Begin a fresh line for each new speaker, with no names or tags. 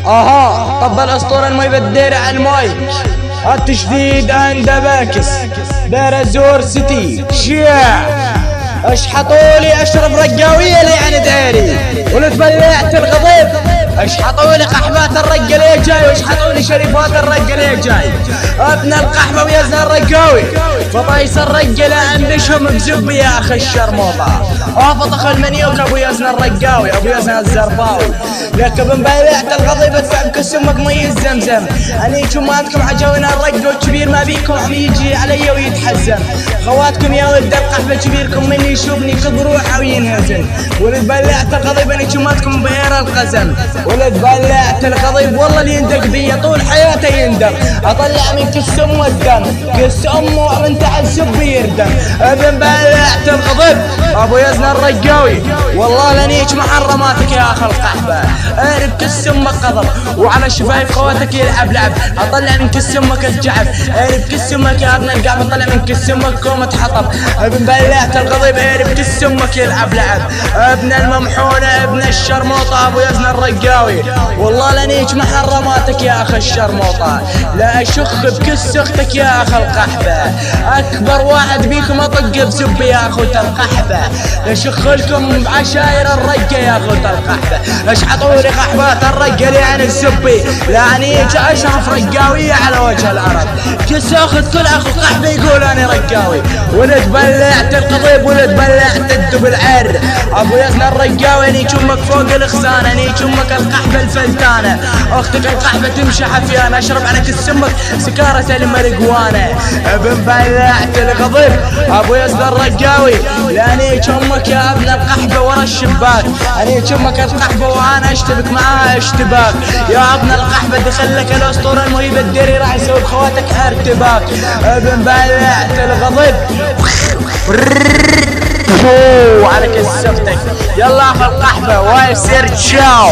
اها طب الاسطورة المي بالدير على المي التشديد عند باكس دار الزور سيتي شيع اشحطولي اشرف رقاوية لي عن داري ولتبلعت الغضب اشحطولي قحبات الرقة لي جاي واشحطولي شريفات الرقة لي جاي ابن القحبة ويزن الرقاوي فطايس الرقة لا عندشهم بزب يا اخي الشرموطة فطخ المنيوك ابو يزن الرقاوي ابو يزن الزرباوي لك بنبلعت الغضب ادفع بكسمك مي الزمزم اني شماتكم عجونا الرقة وكبير ما بيكم عم يجي علي ويتحزم خواتكم يا ولد القحبة كبيركم مني يشوفني كذ روحه وينهزم ولد بلعت الغضب اني شماتكم بغير القزم ولد بلعت الغضب والله اللي يندق بيا طول حياته يندم اطلع من كس امه الدم كس امه ومن تحت سب يردم ابن بلعت الغضب ابو يزن الرقاوي والله لنيك محرماتك يا اخي القحبه اعرف كس امك غضب وعلى شفايف خواتك يلعب لعب اطلع من كس امك الجعب اعرف كس امك يا ابن القعب اطلع من كس امك كومة حطب ابن بلعت الغضب اعرف كس امك يلعب لعب ابن الممحونه ابن الشرموطه ابو يزن الرقاوي والله لنيك محرماتك يا اخي الشرموطه لا اشخ بكس اختك يا اخي القحبه اكبر واحد بيكم اطق بسب يا اخوة القحبه اشخ لكم بعشاير الرقه يا اخوة القحبه اشحطولي قحبات الرقه لي عن السبي لانيك اشرف رقاويه على وجه الارض كس اخذ كل اخو قحبه يقول انا رقاوي ولد بلعت القضيب ولد بلعت الدب العر ابو يزن الرقاوي اني شمك فوق الخزان اني شمك القحبه الفلتانه اختك القحبه تمشي حفيان اشرب على كس امك سكاره المرقوانه ابن بلعت الغضب ابو يزن الرقاوي لاني شمك يا ابن القحبه ورا الشباك اني شمك القحبه وانا اشتبك معاه اشتباك يا ابن القحبه دخلك الاسطوره المهيب الدري راح يسوي بخواتك ارتباك ابن بلعت الغضب على كس اختك يلا اخي القحبه ويصير تشاو